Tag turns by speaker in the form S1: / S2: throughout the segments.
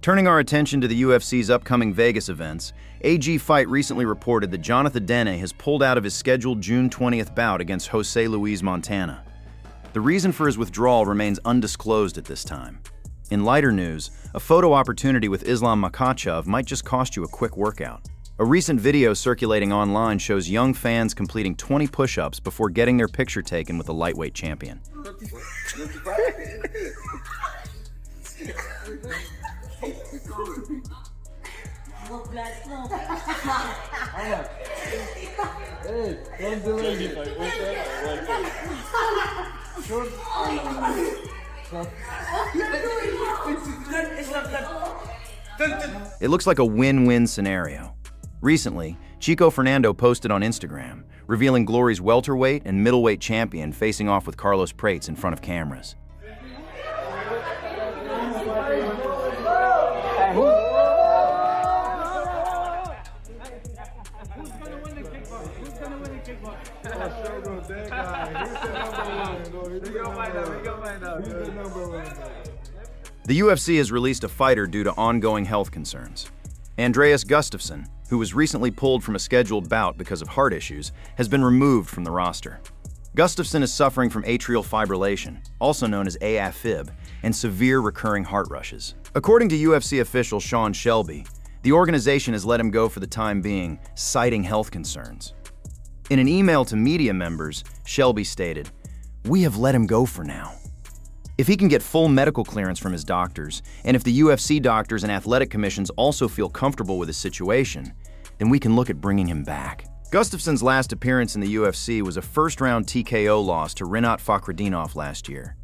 S1: Turning our attention to the UFC's upcoming Vegas events, AG Fight recently reported that Jonathan Gane has pulled out of his scheduled June 20th bout against Jose Luis Montana. The reason for his withdrawal remains undisclosed at this time. In lighter news, a photo opportunity with Islam Makhachev might just cost you a quick workout. A recent video circulating online shows young fans completing 20 push-ups before getting their picture taken with the lightweight champion. It looks like a win-win scenario. Recently, Chico posted on Instagram, revealing Glory's welterweight and middleweight champion facing off with Carlos Prates in front of cameras. The UFC has released a fighter due to ongoing health concerns. Andreas Gustafsson, who was recently pulled from a scheduled bout because of heart issues, has been removed from the roster. Gustafsson is suffering from atrial fibrillation, also known as AFib, and severe recurring heart rushes. According to UFC official Sean Shelby, the organization has let him go for the time being, citing health concerns. In an email to media members, Shelby stated, "We have let him go for now. If he can get full medical clearance from his doctors, and if the UFC doctors and athletic commissions also feel comfortable with his situation, then we can look at bringing him back." Gustafsson's last appearance in the UFC was a first-round TKO loss to Rinat Fakhretdinov last year.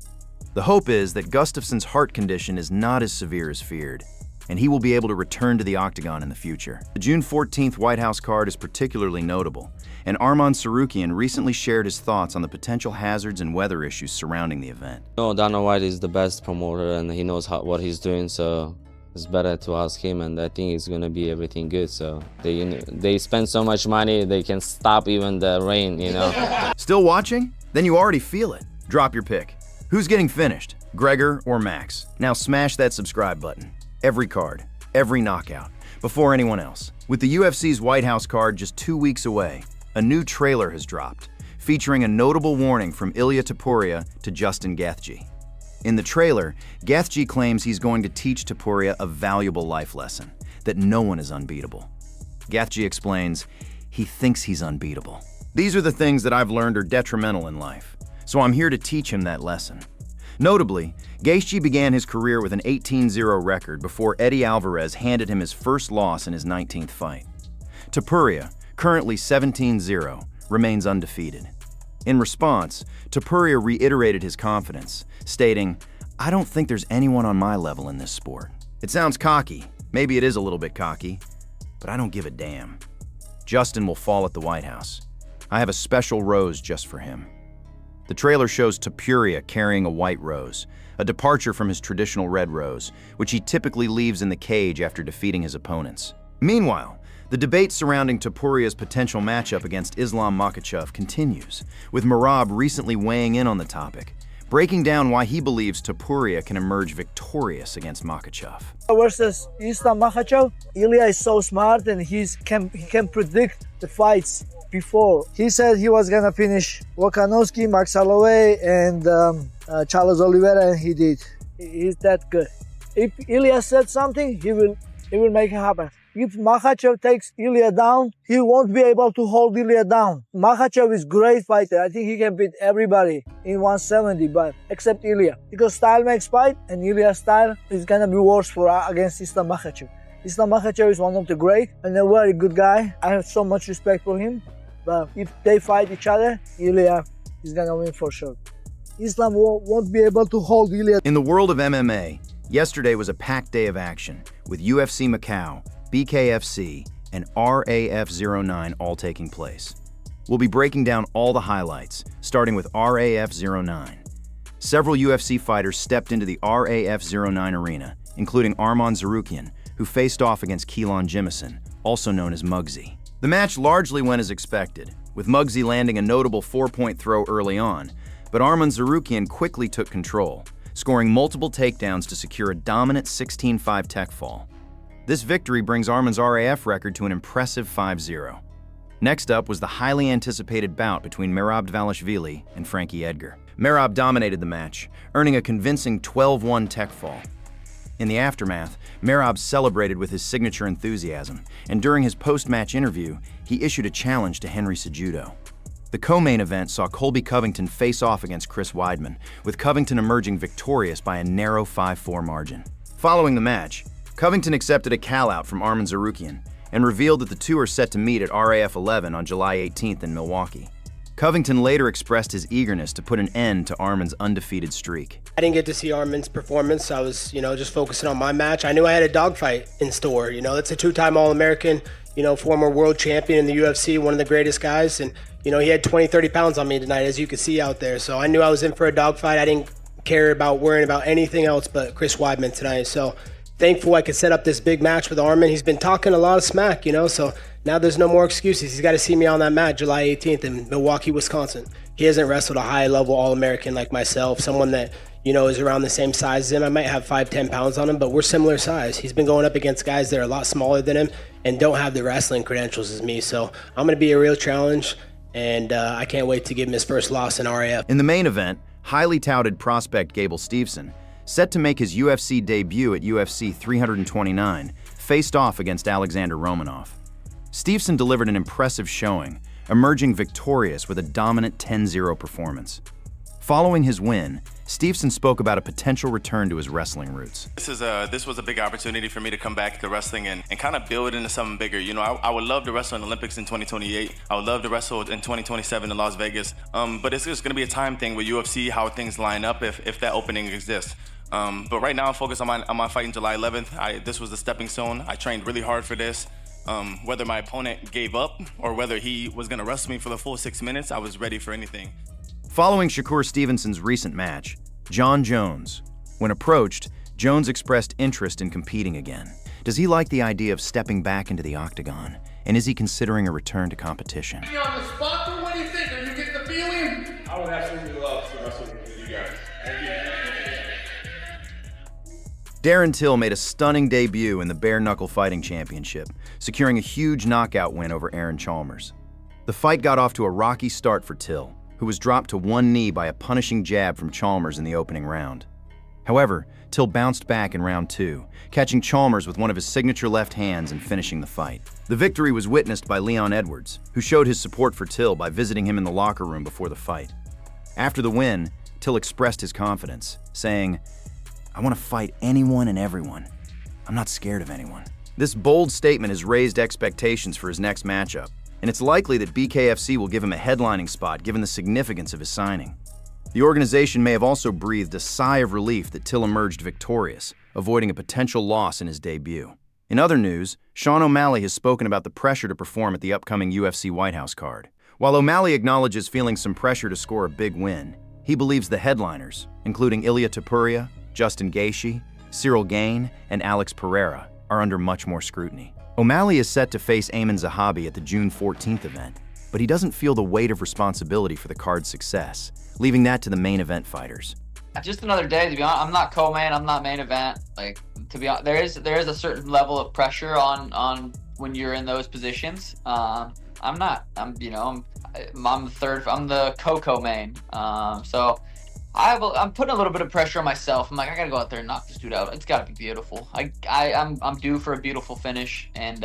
S1: The hope is that Gustafsson's heart condition is not as severe as feared, and he will be able to return to the octagon in the future. The June 14th White House card is particularly notable, and Arman Tsarukyan recently shared his thoughts on the potential hazards and weather issues surrounding the event.
S2: No, Dana White is the best promoter and he knows what he's doing, so it's better to ask him, and I think it's going to be everything good. So they spend so much money, they can stop even the rain, you know.
S1: Still watching? Then you already feel it. Drop your pick. Who's getting finished, Gregor or Max? Now smash that subscribe button. Every card, every knockout, before anyone else. With the UFC's White House card just 2 weeks away, a new trailer has dropped, featuring a notable warning from Ilia Topuria to Justin Gaethje. In the trailer, Gaethje claims he's going to teach Topuria a valuable life lesson, that no one is unbeatable. Gaethje explains, he thinks he's unbeatable. These are the things that I've learned are detrimental in life, so I'm here to teach him that lesson. Notably, Gaethje began his career with an 18-0 record before Eddie Alvarez handed him his first loss in his 19th fight. Topuria, currently 17-0, remains undefeated. In response, Topuria reiterated his confidence, stating, "I don't think there's anyone on my level in this sport." It sounds cocky, maybe it is a little bit cocky, but I don't give a damn. Justin will fall at the White House. I have a special rose just for him. The trailer shows Topuria carrying a white rose, a departure from his traditional red rose, which he typically leaves in the cage after defeating his opponents. Meanwhile, the debate surrounding Topuria's potential matchup against Islam Makhachev continues, with Merab recently weighing in on the topic, breaking down why he believes Topuria can emerge victorious against Makhachev.
S3: Versus Islam Makhachev, Ilia is so smart and he can predict the fights before. He said he was gonna finish Volkanovski, Max Holloway, and Charles Oliveira, and he did. He's that good. If Ilia said something, he will make it happen. If Makhachev takes Ilia down, he won't be able to hold Ilia down. Makhachev is a great fighter. I think he can beat everybody in 170, but except Ilia. Because style makes fight, and Ilia's style is gonna be worse against Islam Makhachev. Islam Makhachev is one of the great and a very good guy. I have so much respect for him. But if they fight each other, Ilia is gonna win for sure. Islam won't be able to hold Ilia.
S1: In the world of MMA, yesterday was a packed day of action, with UFC Macau, BKFC, and RAF 09 all taking place. We'll be breaking down all the highlights, starting with RAF 09. Several UFC fighters stepped into the RAF 09 arena, including Arman Tsarukyan, who faced off against Keelan Jimison, also known as Muggsy. The match largely went as expected, with Muggsy landing a notable 4-point throw early on, but Arman Tsarukyan quickly took control, scoring multiple takedowns to secure a dominant 16-5 tech fall. This victory brings Arman's RAF record to an impressive 5-0. Next up was the highly anticipated bout between Merab Dvalishvili and Frankie Edgar. Merab dominated the match, earning a convincing 12-1 tech fall. In the aftermath, Merab celebrated with his signature enthusiasm, and during his post-match interview, he issued a challenge to Henry Cejudo. The co-main event saw Colby Covington face off against Chris Weidman, with Covington emerging victorious by a narrow 5-4 margin. Following the match, Covington accepted a call-out from Arman Tsarukyan and revealed that the two are set to meet at RAF 11 on July 18th in Milwaukee. Covington later expressed his eagerness to put an end to Arman's undefeated streak.
S4: I didn't get to see Arman's performance. I was, just focusing on my match. I knew I had a dogfight in store. That's a two-time All-American, former world champion in the UFC, one of the greatest guys. And, he had 20, 30 pounds on me tonight, as you can see out there. So I knew I was in for a dogfight. I didn't care about worrying about anything else but Chris Weidman tonight. So thankful I could set up this big match with Arman. He's been talking a lot of smack, so now there's no more excuses. He's got to see me on that mat July 18th in Milwaukee, Wisconsin. He hasn't wrestled a high-level All-American like myself, someone that, is around the same size as him. I might have 5-10 pounds on him, but we're similar size. He's been going up against guys that are a lot smaller than him and don't have the wrestling credentials as me. So I'm going to be a real challenge, and I can't wait to give him his first loss in RAF.
S1: In the main event, highly touted prospect Gable Steveson, set to make his UFC debut at UFC 329, faced off against Alexander Romanov. Steveson delivered an impressive showing, emerging victorious with a dominant 10-0 performance. Following his win, Steveson spoke about a potential return to his wrestling roots.
S5: This was a big opportunity for me to come back to wrestling and kind of build into something bigger. I would love to wrestle in the Olympics in 2028. I would love to wrestle in 2027 in Las Vegas. But it's just going to be a time thing with UFC, how things line up if that opening exists. But right now I'm focused on my fight in July 11th. This was the stepping stone. I trained really hard for this. Whether my opponent gave up or whether he was going to wrestle me for the full 6 minutes, I was ready for anything.
S1: Following Shakur Stevenson's recent match, Jon Jones. When approached, Jones expressed interest in competing again. Does he like the idea of stepping back into the octagon? And is he considering a return to competition?
S6: On the spot, or what do you think? Are you getting the feeling?
S7: I would absolutely love to wrestle with you guys. Thank you.
S1: Darren Till made a stunning debut in the Bare Knuckle Fighting Championship, securing a huge knockout win over Aaron Chalmers. The fight got off to a rocky start for Till, who was dropped to one knee by a punishing jab from Chalmers in the opening round. However, Till bounced back in round two, catching Chalmers with one of his signature left hands and finishing the fight. The victory was witnessed by Leon Edwards, who showed his support for Till by visiting him in the locker room before the fight. After the win, Till expressed his confidence, saying, "I want to fight anyone and everyone. I'm not scared of anyone." This bold statement has raised expectations for his next matchup, and it's likely that BKFC will give him a headlining spot given the significance of his signing. The organization may have also breathed a sigh of relief that Till emerged victorious, avoiding a potential loss in his debut. In other news, Sean O'Malley has spoken about the pressure to perform at the upcoming UFC White House card. While O'Malley acknowledges feeling some pressure to score a big win, he believes the headliners, including Ilia Topuria, Justin Gaethje, Ciryl Gane, and Alex Pereira, are under much more scrutiny. O'Malley is set to face Amin Zahabi at the June 14th event, but he doesn't feel the weight of responsibility for the card's success, leaving that to the main event fighters.
S8: Just another day, to be honest. I'm not co-main, I'm not main event. To be honest, there is a certain level of pressure on when you're in those positions. I'm the co-main. So I'm putting a little bit of pressure on myself. I'm like, I gotta go out there and knock this dude out. It's gotta be beautiful. I'm due for a beautiful finish, and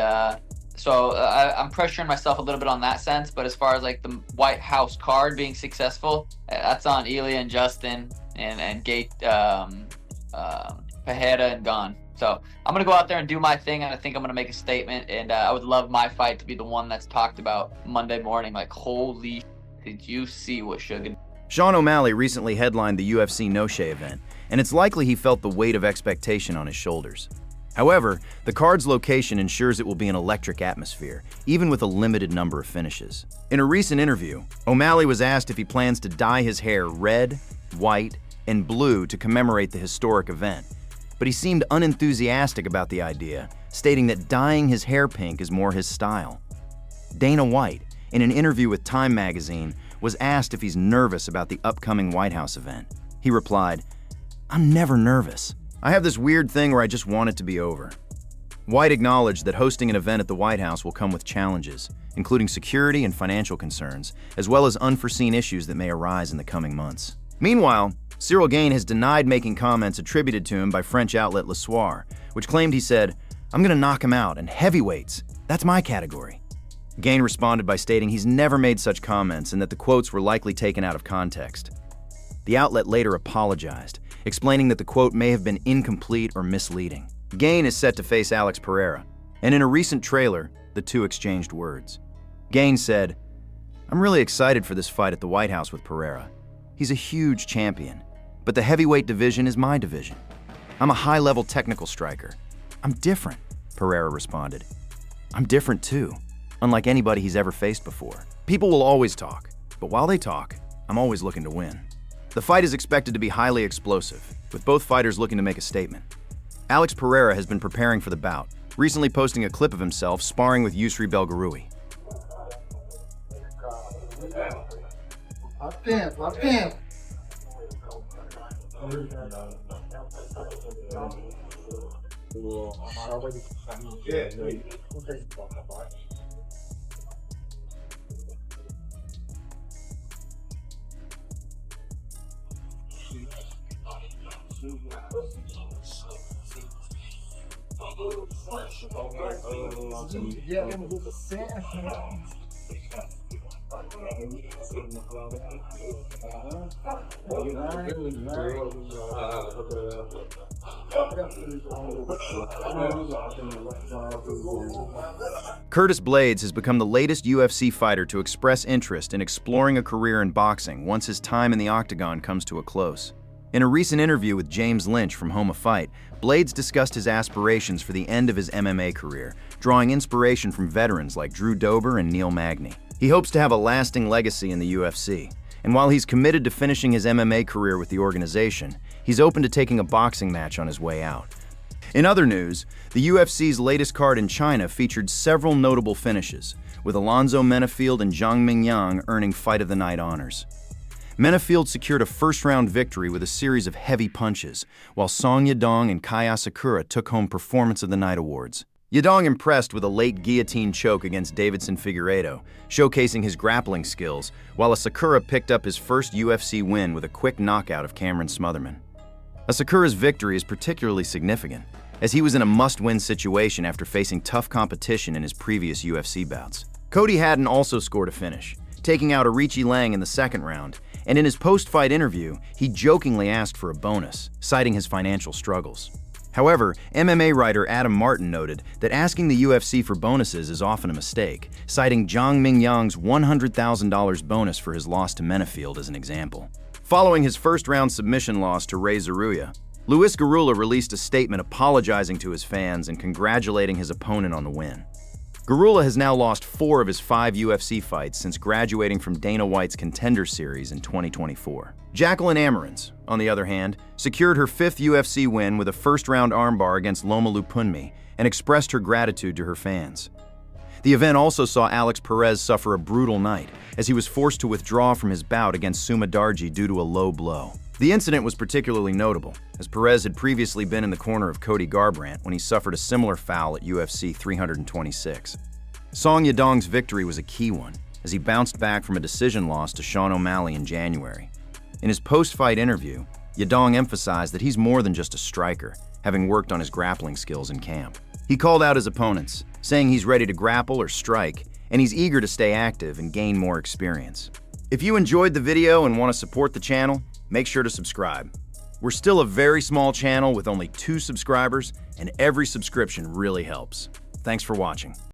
S8: so I'm pressuring myself a little bit on that sense. But as far as like the White House card being successful, that's on Ilia and Justin and Gate, Pereira and Gane. So I'm gonna go out there and do my thing, and I think I'm gonna make a statement. And I would love my fight to be the one that's talked about Monday morning. Like, holy, did you see what Sugar?
S1: Sean O'Malley recently headlined the UFC No-Shay event, and it's likely he felt the weight of expectation on his shoulders. However, the card's location ensures it will be an electric atmosphere, even with a limited number of finishes. In a recent interview, O'Malley was asked if he plans to dye his hair red, white, and blue to commemorate the historic event, but he seemed unenthusiastic about the idea, stating that dyeing his hair pink is more his style. Dana White, in an interview with Time magazine, was asked if he's nervous about the upcoming White House event. He replied, I'm never nervous. I have this weird thing where I just want it to be over. White acknowledged that hosting an event at the White House will come with challenges, including security and financial concerns, as well as unforeseen issues that may arise in the coming months. Meanwhile, Ciryl Gane has denied making comments attributed to him by French outlet Le Soir, which claimed he said, "I'm gonna knock him out, and heavyweights, that's my category." Gane responded by stating he's never made such comments and that the quotes were likely taken out of context. The outlet later apologized, explaining that the quote may have been incomplete or misleading. Gane is set to face Alex Pereira, and in a recent trailer, the two exchanged words. Gane said, "I'm really excited for this fight at the White House with Pereira. He's a huge champion, but the heavyweight division is my division. I'm a high-level technical striker. I'm different," Pereira responded. "I'm different too, unlike anybody he's ever faced before. People will always talk, but while they talk, I'm always looking to win." The fight is expected to be highly explosive, with both fighters looking to make a statement. Alex Pereira has been preparing for the bout, recently posting a clip of himself sparring with Yousri Belgaroui. Curtis Blaydes has become the latest UFC fighter to express interest in exploring a career in boxing once his time in the octagon comes to a close. In a recent interview with James Lynch from Home of Fight, Blaydes discussed his aspirations for the end of his MMA career, drawing inspiration from veterans like Drew Dober and Neil Magny. He hopes to have a lasting legacy in the UFC, and while he's committed to finishing his MMA career with the organization, he's open to taking a boxing match on his way out. In other news, the UFC's latest card in China featured several notable finishes, with Alonzo Menifield and Zhang Mingyang earning Fight of the Night honors. Menifield secured a first-round victory with a series of heavy punches, while Song Yadong and Kai Asakura took home Performance of the Night awards. Yadong impressed with a late guillotine choke against Davidson Figueiredo, showcasing his grappling skills, while Asakura picked up his first UFC win with a quick knockout of Cameron Smotherman. Asakura's victory is particularly significant, as he was in a must-win situation after facing tough competition in his previous UFC bouts. Cody Haddon also scored a finish, taking out Arichi Lang in the second round, and in his post-fight interview, he jokingly asked for a bonus, citing his financial struggles. However, MMA writer Adam Martin noted that asking the UFC for bonuses is often a mistake, citing Zhang Mingyang's $100,000 bonus for his loss to Menifield as an example. Following his first-round submission loss to Ray Zaruya, Luis Garula released a statement apologizing to his fans and congratulating his opponent on the win. Garula has now lost 4 of his 5 UFC fights since graduating from Dana White's Contender Series in 2024. Jacqueline Amarans, on the other hand, secured her 5th UFC win with a first-round armbar against Loma Lupunmi and expressed her gratitude to her fans. The event also saw Alex Perez suffer a brutal night, as he was forced to withdraw from his bout against Suma Darji due to a low blow. The incident was particularly notable, as Perez had previously been in the corner of Cody Garbrandt when he suffered a similar foul at UFC 326. Song Yadong's victory was a key one, as he bounced back from a decision loss to Sean O'Malley in January. In his post-fight interview, Yadong emphasized that he's more than just a striker, having worked on his grappling skills in camp. He called out his opponents, saying he's ready to grapple or strike, and he's eager to stay active and gain more experience. If you enjoyed the video and want to support the channel, make sure to subscribe. We're still a very small channel with only 2 subscribers, and every subscription really helps. Thanks for watching.